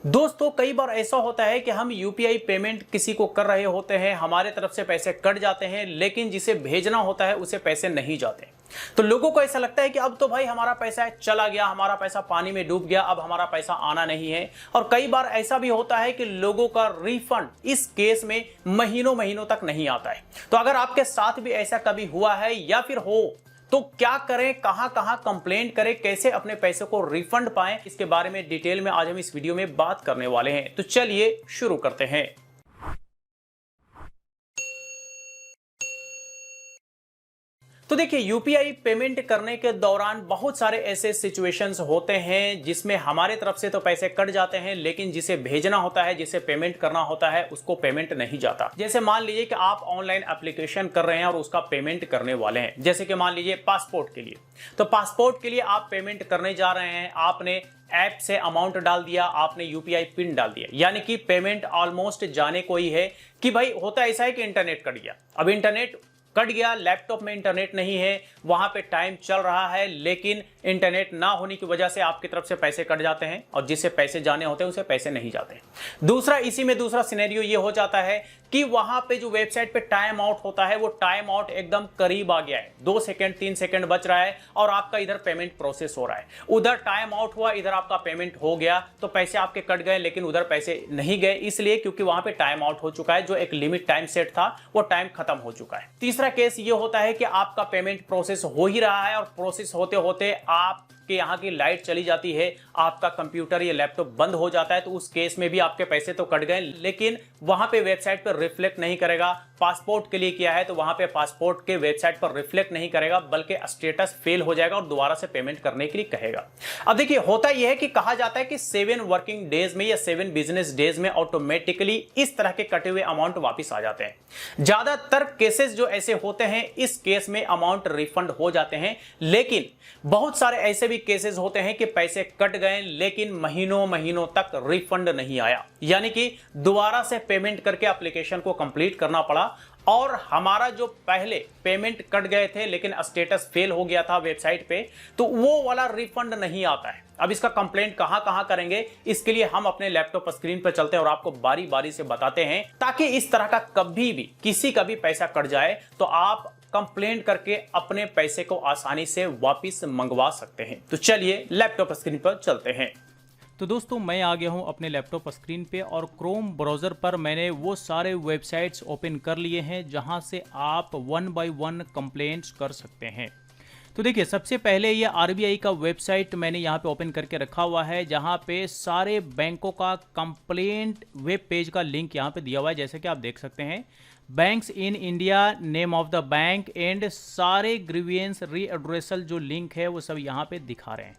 दोस्तों कई बार ऐसा होता है कि हम यूपीआई पेमेंट किसी को कर रहे होते हैं, हमारे तरफ से पैसे कट जाते हैं, लेकिन जिसे भेजना होता है उसे पैसे नहीं जाते। तो लोगों को ऐसा लगता है कि अब तो भाई हमारा पैसा चला गया, हमारा पैसा पानी में डूब गया, अब हमारा पैसा आना नहीं है। और कई बार ऐसा भी होता है कि लोगों का रिफंड इस केस में महीनों महीनों तक नहीं आता है। तो अगर आपके साथ भी ऐसा कभी हुआ है या फिर हो तो क्या करें, कहां कहां कंप्लेंट करें, कैसे अपने पैसे को रिफंड पाएं, इसके बारे में डिटेल में आज हम इस वीडियो में बात करने वाले हैं। तो चलिए शुरू करते हैं। तो देखिए, यूपीआई पेमेंट करने के दौरान बहुत सारे ऐसे सिचुएशंस होते हैं जिसमें हमारे तरफ से तो पैसे कट जाते हैं, लेकिन जिसे भेजना होता है, जिसे पेमेंट करना होता है, उसको पेमेंट नहीं जाता। जैसे मान लीजिए कि आप ऑनलाइन एप्लीकेशन कर रहे हैं और उसका पेमेंट करने वाले हैं। जैसे कि मान लीजिए पासपोर्ट के लिए, तो पासपोर्ट के लिए आप पेमेंट करने जा रहे हैं, आपने ऐप से अमाउंट डाल दिया, आपने यूपीआई पिन डाल दिया, यानी कि पेमेंट ऑलमोस्ट जाने को ही है। कि भाई होता ऐसा है कि इंटरनेट कट गया। अब इंटरनेट कट गया, लैपटॉप में इंटरनेट नहीं है, वहां पे टाइम चल रहा है, लेकिन इंटरनेट ना होने की वजह से आपकी तरफ से पैसे कट जाते हैं और जिसे पैसे जाने होते हैं उसे पैसे नहीं जाते हैं। दूसरा, इसी में दूसरा सिनेरियो ये हो जाता है कि वहां पे जो वेबसाइट पे टाइम आउट होता है, वो टाइम आउट एकदम करीब आ गया है, 2 सेकंड 3 सेकंड बच रहा है और आपका इधर पेमेंट प्रोसेस हो रहा है। उधर टाइम आउट हुआ, इधर आपका पेमेंट हो गया, तो पैसे आपके कट गए, लेकिन उधर पैसे नहीं गए, इसलिए क्योंकि वहां पे टाइम आउट हो चुका है। जो एक लिमिट टाइम सेट था वो टाइम खत्म हो चुका है। तीसरा केस ये होता है कि आपका पेमेंट प्रोसेस हो ही रहा है और प्रोसेस होते होते आपके यहाँ की लाइट चली जाती है, आपका कंप्यूटर या लैपटॉप बंद हो जाता है। तो उस केस में भी आपके पैसे तो कट गए, लेकिन वहां पे वेबसाइट पर रिफ्लेक्ट नहीं करेगा। पासपोर्ट के लिए किया है तो वहां पे पासपोर्ट के वेबसाइट पर रिफ्लेक्ट नहीं करेगा, बल्कि स्टेटस फेल हो जाएगा और दोबारा से पेमेंट करने के लिए कहेगा। अब देखिए, होता यह है कि कहा जाता है कि 7 वर्किंग डेज में या 7 बिजनेस डेज में ऑटोमेटिकली इस तरह के कटे हुए अमाउंट वापस आ जाते हैं। ज्यादातर केसेस जो ऐसे होते हैं, इस केस में अमाउंट रिफंड हो जाते हैं, लेकिन बहुत सारे ऐसे भी केसेस होते हैं कि पैसे कट गए लेकिन महीनों महीनों तक रिफंड नहीं आया, यानी कि दोबारा से पेमेंट करके एप्लीकेशन को कंप्लीट करना पड़ा और हमारा जो पहले पेमेंट कट गए थे लेकिन स्टेटस फेल हो गया था वेबसाइट पे, तो वो वाला रिफंड नहीं आता है। अब इसका कंप्लेंट कहां करेंगे, इसके लिए हम अपने लैपटॉप स्क्रीन पर चलते हैं और आपको बारी बारी से बताते हैं, ताकि इस तरह का कभी भी किसी का भी पैसा कट जाए तो आप कंप्लेंट करके अपने पैसे को आसानी से वापस मंगवा सकते हैं। तो चलिए लैपटॉप स्क्रीन पर चलते हैं। तो दोस्तों, मैं आ गया हूं अपने लैपटॉप स्क्रीन पे और क्रोम ब्राउज़र पर मैंने वो सारे वेबसाइट्स ओपन कर लिए हैं जहां से आप 1 बाय 1 कंप्लेंट्स कर सकते हैं। तो देखिए, सबसे पहले ये आरबीआई का वेबसाइट मैंने यहाँ पे ओपन करके रखा हुआ है, जहाँ पे सारे बैंकों का कंप्लेंट वेब पेज का लिंक यहाँ पे दिया हुआ है। जैसे कि आप देख सकते हैं, banks in India, name of the bank and सारे ग्रीवियंस रीएड्रेसल जो लिंक है वो सब यहाँ पे दिखा रहे हैं।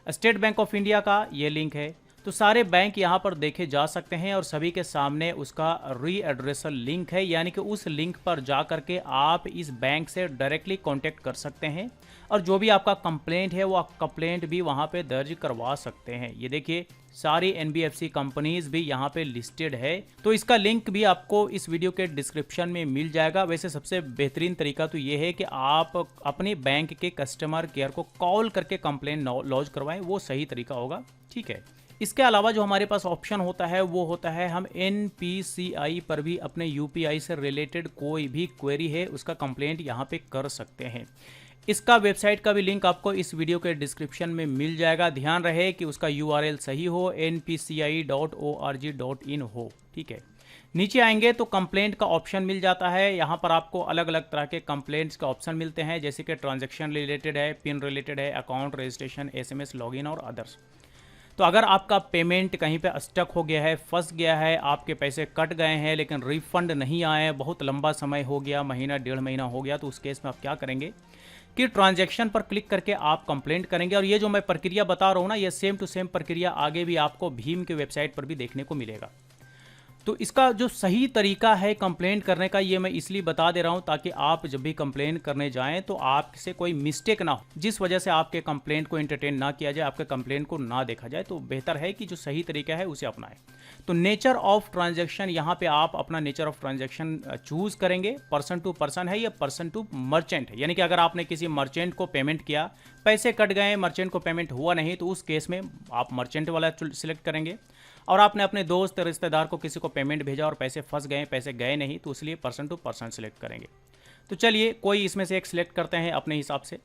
स्टेट बैंक ऑफ इंडिया का ये लिंक है, तो सारे बैंक यहाँ पर देखे जा सकते हैं और सभी के सामने उसका रीएड्रेसल लिंक है, यानी कि उस लिंक पर जा करके आप इस बैंक से डायरेक्टली कांटेक्ट कर सकते हैं और जो भी आपका कंप्लेंट है वो आप कंप्लेंट भी वहाँ पे दर्ज करवा सकते हैं। ये देखिए, सारी एनबीएफसी कंपनीज भी यहाँ पे लिस्टेड है, तो इसका लिंक भी आपको इस वीडियो के डिस्क्रिप्शन में मिल जाएगा। वैसे सबसे बेहतरीन तरीका तो ये है कि आप अपने बैंक के कस्टमर केयर को कॉल करके कंप्लेंट लॉन्च करवाएं, वो सही तरीका होगा। ठीक है, इसके अलावा जो हमारे पास ऑप्शन होता है वो होता है हम एनपीसीआई पर भी अपने यूपीआई से रिलेटेड कोई भी क्वेरी है उसका कंप्लेंट यहाँ पे कर सकते हैं। इसका वेबसाइट का भी लिंक आपको इस वीडियो के डिस्क्रिप्शन में मिल जाएगा। ध्यान रहे कि उसका यूआरएल सही हो, npci.org.in हो। ठीक है, नीचे आएंगे तो कंप्लेंट का ऑप्शन मिल जाता है। यहाँ पर आपको अलग अलग तरह के कंप्लेंट्स का ऑप्शन मिलते हैं, जैसे कि ट्रांजैक्शन रिलेटेड है, पिन रिलेटेड है, अकाउंट रजिस्ट्रेशन, एसएमएस लॉगिन और अदर्स। तो अगर आपका पेमेंट कहीं पे स्टक हो गया है, फंस गया है, आपके पैसे कट गए हैं लेकिन रिफंड नहीं आए, बहुत लंबा समय हो गया, महीना 1.5 महीना हो गया, तो उस केस में आप क्या करेंगे कि ट्रांजैक्शन पर क्लिक करके आप कंप्लेंट करेंगे। और ये जो मैं प्रक्रिया बता रहा हूँ ना, ये सेम टू सेम प्रक्रिया आगे भी आपको भीम के वेबसाइट पर भी देखने को मिलेगा। तो इसका जो सही तरीका है कंप्लेंट करने का, ये मैं इसलिए बता दे रहा हूं ताकि आप जब भी कंप्लेंट करने जाएं तो आपसे कोई मिस्टेक ना हो, जिस वजह से आपके कंप्लेंट को एंटरटेन ना किया जाए, आपके कंप्लेंट को ना देखा जाए। तो बेहतर है कि जो सही तरीका है उसे अपनाएं। तो नेचर ऑफ ट्रांजैक्शन, यहाँ पे आप अपना नेचर ऑफ ट्रांजैक्शन चूज करेंगे। पर्सन टू पर्सन है या पर्सन टू मर्चेंट है, यानी कि अगर आपने किसी मर्चेंट को पेमेंट किया, पैसे कट गए, मर्चेंट को पेमेंट हुआ नहीं, तो उस केस में आप मर्चेंट वाला सिलेक्ट करेंगे। और आपने अपने दोस्त रिश्तेदार को किसी को पेमेंट भेजा और पैसे फंस गए, पैसे गए नहीं, तो इसलिए पर्सन टू पर्सन सेलेक्ट करेंगे। तो चलिए कोई इसमें से एक सिलेक्ट करते हैं अपने हिसाब से।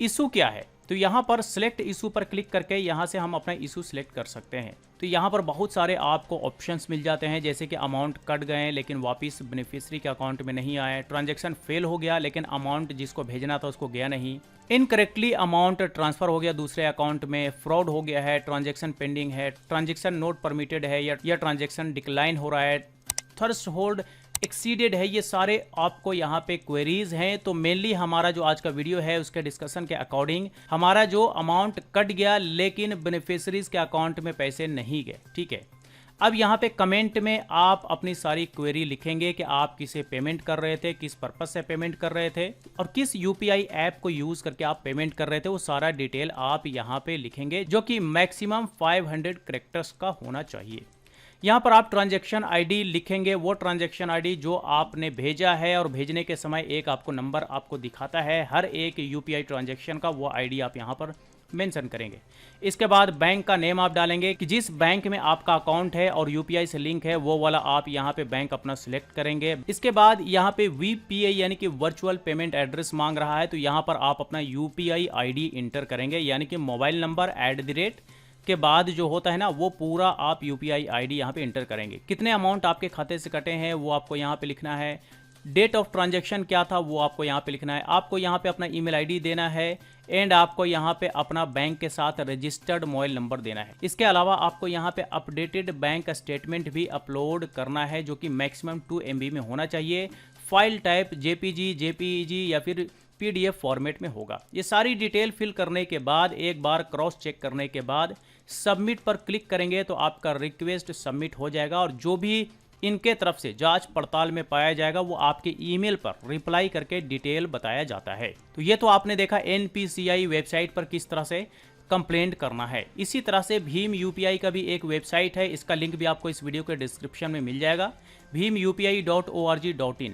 इशू क्या है, तो यहाँ पर सिलेक्ट इशू पर क्लिक करके यहाँ से हम अपना इशू सिलेक्ट कर सकते हैं। तो यहाँ पर बहुत सारे आपको ऑप्शंस मिल जाते हैं, जैसे कि अमाउंट कट गए लेकिन वापस बेनिफिशियरी के अकाउंट में नहीं आए, ट्रांजैक्शन फेल हो गया लेकिन अमाउंट जिसको भेजना था उसको गया नहीं, इनकरेक्टली अमाउंट ट्रांसफर हो गया दूसरे अकाउंट में, फ्रॉड हो गया है, ट्रांजैक्शन पेंडिंग है, ट्रांजैक्शन नोट परमिटेड है या ट्रांजैक्शन डिक्लाइन हो रहा है, थ्रेशोल्ड एक्सीडेड है। ये सारे आपको यहाँ पे क्वेरीज हैं। तो मेनली हमारा जो आज का वीडियो है उसके डिस्कशन के अकॉर्डिंग हमारा जो अमाउंट कट गया लेकिन बेनिफिशरीज के अकाउंट में पैसे नहीं गए, ठीक है। अब यहाँ पे कमेंट में आप अपनी सारी क्वेरी लिखेंगे कि आप किसे पेमेंट कर रहे थे, किस पर्पस से पेमेंट कर रहे थे और किस यूपीआई ऐप को यूज करके आप पेमेंट कर रहे थे, वो सारा डिटेल आप यहाँ पे लिखेंगे, जो कि मैक्सिमम 500 कैरेक्टर्स का होना चाहिए। यहाँ पर आप ट्रांजैक्शन आईडी लिखेंगे, वो ट्रांजैक्शन आईडी जो आपने भेजा है, और भेजने के समय एक आपको नंबर आपको दिखाता है हर एक यूपीआई ट्रांजैक्शन का, वो आईडी आप यहाँ पर मेंशन करेंगे। इसके बाद बैंक का नेम आप डालेंगे कि जिस बैंक में आपका अकाउंट है और यूपीआई से लिंक है वो वाला आप यहाँ पे बैंक अपना सिलेक्ट करेंगे। इसके बाद यहाँ पे वीपीआई यानी कि वर्चुअल पेमेंट एड्रेस मांग रहा है, तो यहाँ पर आप अपना यूपीआई आईडी इंटर करेंगे, यानी कि मोबाइल नंबर @ के बाद जो होता है ना वो पूरा आप यूपीआई आईडी यहाँ पे इंटर करेंगे। कितने अमाउंट आपके खाते से कटे हैं वो आपको यहाँ पे लिखना है, डेट ऑफ ट्रांजैक्शन क्या था वो आपको यहाँ पे लिखना है, आपको यहाँ पे अपना ईमेल आईडी देना है एंड आपको यहाँ पे अपना बैंक के साथ रजिस्टर्ड मोबाइल नंबर देना है। इसके अलावा आपको यहाँ पे अपडेटेड बैंक स्टेटमेंट भी अपलोड करना है, जो कि मैक्सिमम 2 MB में होना चाहिए। फाइल टाइप जेपीजी या फिर पीडीएफ फॉर्मेट में होगा। ये सारी डिटेल फिल करने के बाद एक बार क्रॉस चेक करने के बाद सबमिट पर क्लिक करेंगे तो आपका रिक्वेस्ट सबमिट हो जाएगा, और जो भी इनके तरफ से जांच पड़ताल में पाया जाएगा वो आपके ईमेल पर रिप्लाई करके डिटेल बताया जाता है। तो ये तो आपने देखा एनपीसीआई वेबसाइट पर किस तरह से कंप्लेंट करना है। इसी तरह से भीम यूपीआई का भी एक वेबसाइट है, इसका लिंक भी आपको इस वीडियो के डिस्क्रिप्शन में मिल जाएगा, bhimupi.org.in।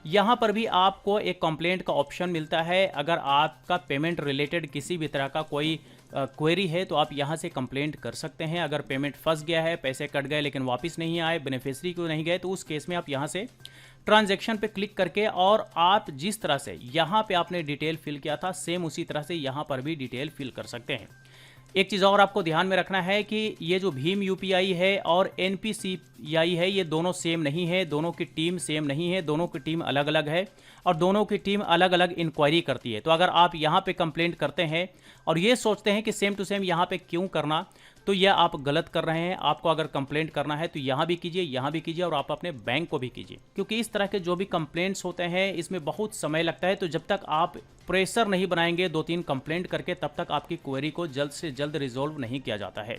यहाँ पर भी आपको एक कंप्लेंट का ऑप्शन मिलता है। अगर आपका पेमेंट रिलेटेड किसी भी तरह का कोई क्वेरी है तो आप यहाँ से कंप्लेंट कर सकते हैं। अगर पेमेंट फंस गया है, पैसे कट गए लेकिन वापस नहीं आए, बेनिफिशियरी को नहीं गए, तो उस केस में आप यहाँ से ट्रांजैक्शन पे क्लिक करके और आप जिस तरह से यहाँ पे आपने डिटेल फिल किया था सेम उसी तरह से यहाँ पर भी डिटेल फिल कर सकते हैं। एक चीज़ और आपको ध्यान में रखना है कि ये जो भीम यूपीआई है और एनपीसीआई है ये दोनों सेम नहीं है, दोनों की टीम सेम नहीं है, दोनों की टीम अलग अलग है और दोनों की टीम अलग अलग इंक्वायरी करती है। तो अगर आप यहाँ पे कंप्लेंट करते हैं और ये सोचते हैं कि सेम टू सेम यहाँ पे क्यों करना, तो यह आप गलत कर रहे हैं। आपको अगर कंप्लेंट करना है तो यहाँ भी कीजिए, यहाँ भी कीजिए और आप अपने बैंक को भी कीजिए, क्योंकि इस तरह के जो भी कंप्लेंट्स होते हैं इसमें बहुत समय लगता है। तो जब तक आप प्रेशर नहीं बनाएंगे 2-3 कंप्लेंट करके, तब तक आपकी क्वेरी को जल्द से जल्द रिजोल्व नहीं किया जाता है।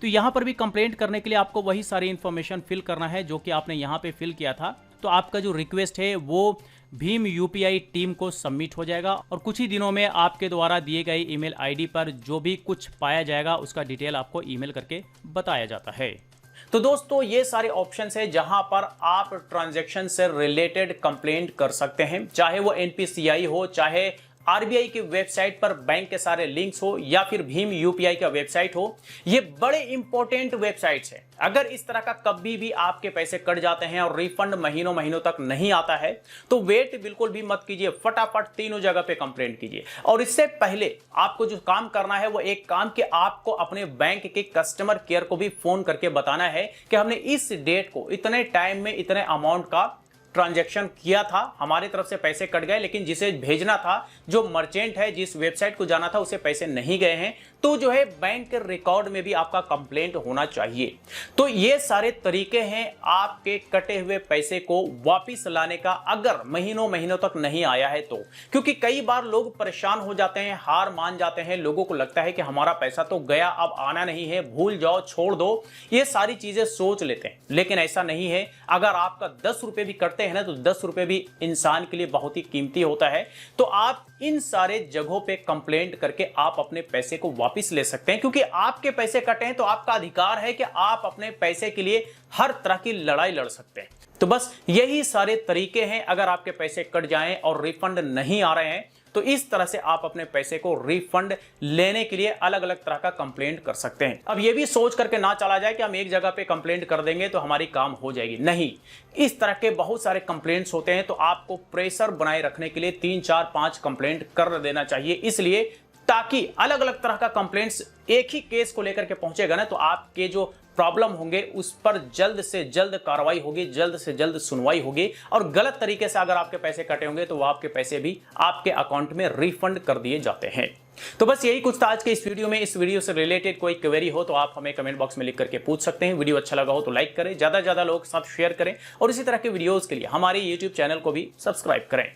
तो यहाँ पर भी कंप्लेंट करने के लिए आपको वही सारी इन्फॉर्मेशन फिल करना है जो कि आपने यहाँ पे फिल किया था। तो आपका जो रिक्वेस्ट है वो भीम यूपीआई टीम को सबमिट हो जाएगा और कुछ ही दिनों में आपके द्वारा दिए गए ईमेल आईडी पर जो भी कुछ पाया जाएगा उसका डिटेल आपको ईमेल करके बताया जाता है। तो दोस्तों ये सारे ऑप्शंस है जहां पर आप ट्रांजैक्शन से रिलेटेड कंप्लेंट कर सकते हैं, चाहे वो एनपीसीआई हो, चाहे आरबीआई की वेबसाइट पर बैंक के सारे लिंक्स हो, या फिर भीम यूपीआई का वेबसाइट हो। ये बड़े इंपॉर्टेंट वेबसाइट्स हैं। अगर इस तरह का कभी भी आपके पैसे कट जाते हैं और रिफंड महीनों महीनों तक नहीं आता है तो वेट बिल्कुल भी मत कीजिए, फटाफट तीनों जगह पे कंप्लेंट कीजिए। और इससे पहले आपको जो काम करना है वो एक काम कि आपको अपने बैंक के कस्टमर केयर को भी फोन करके बताना है कि हमने इस डेट को इतने टाइम में इतने अमाउंट का ट्रांजैक्शन किया था, हमारी तरफ से पैसे कट गए, लेकिन जिसे भेजना था, जो मर्चेंट है, जिस वेबसाइट को जाना था, उसे पैसे नहीं गए हैं। तो जो है बैंक के रिकॉर्ड में भी आपका कंप्लेंट होना चाहिए। तो ये सारे तरीके हैं आपके कटे हुए पैसे को वापस लाने का, अगर महीनों महीनों तक नहीं आया है तो। क्योंकि कई बार लोग परेशान हो जाते हैं, हार मान जाते हैं, लोगों को लगता है कि हमारा पैसा तो गया, अब आना नहीं है, भूल जाओ, छोड़ दो, ये सारी चीजें सोच लेते हैं। लेकिन ऐसा नहीं है। अगर आपका 10 रुपए भी कटते हैं ना, तो 10 रुपए भी इंसान के लिए बहुत ही कीमती होता है। तो आप इन सारे जगहों पे कंप्लेंट करके आप अपने पैसे को वापस ले सकते हैं, क्योंकि आपके पैसे कटे हैं तो आपका अधिकार है कि आप अपने पैसे के लिए हर तरह की लड़ाई लड़ सकते हैं। तो बस यही सारे तरीके हैं। अगर आपके पैसे कट जाएं और रिफंड नहीं आ रहे हैं तो इस तरह से आप अपने पैसे को रिफंड लेने के लिए अलग अलग तरह का कंप्लेंट कर सकते हैं। अब ये भी सोच करके ना चला जाए कि हम एक जगह पे कंप्लेंट कर देंगे तो हमारी काम हो जाएगी, नहीं। इस तरह के बहुत सारे कंप्लेंट्स होते हैं, तो आपको प्रेशर बनाए रखने के लिए 3 4 5 कंप्लेंट कर देना चाहिए, इसलिए ताकि अलग अलग तरह का कंप्लेंट्स एक ही केस को लेकर के पहुंचेगा ना, तो आपके जो प्रॉब्लम होंगे उस पर जल्द से जल्द कार्रवाई होगी, जल्द से जल्द सुनवाई होगी, और गलत तरीके से अगर आपके पैसे कटे होंगे तो वो आपके पैसे भी आपके अकाउंट में रिफंड कर दिए जाते हैं। तो बस यही कुछ था आज के इस वीडियो में। इस वीडियो से रिलेटेड कोई क्वेरी हो तो आप हमें कमेंट बॉक्स में लिख करके पूछ सकते हैं। वीडियो अच्छा लगा हो तो लाइक करें, ज्यादा से ज्यादा लोग साथ शेयर करें, और इसी तरह के वीडियोस के लिए हमारे यूट्यूब चैनल को भी सब्सक्राइब करें।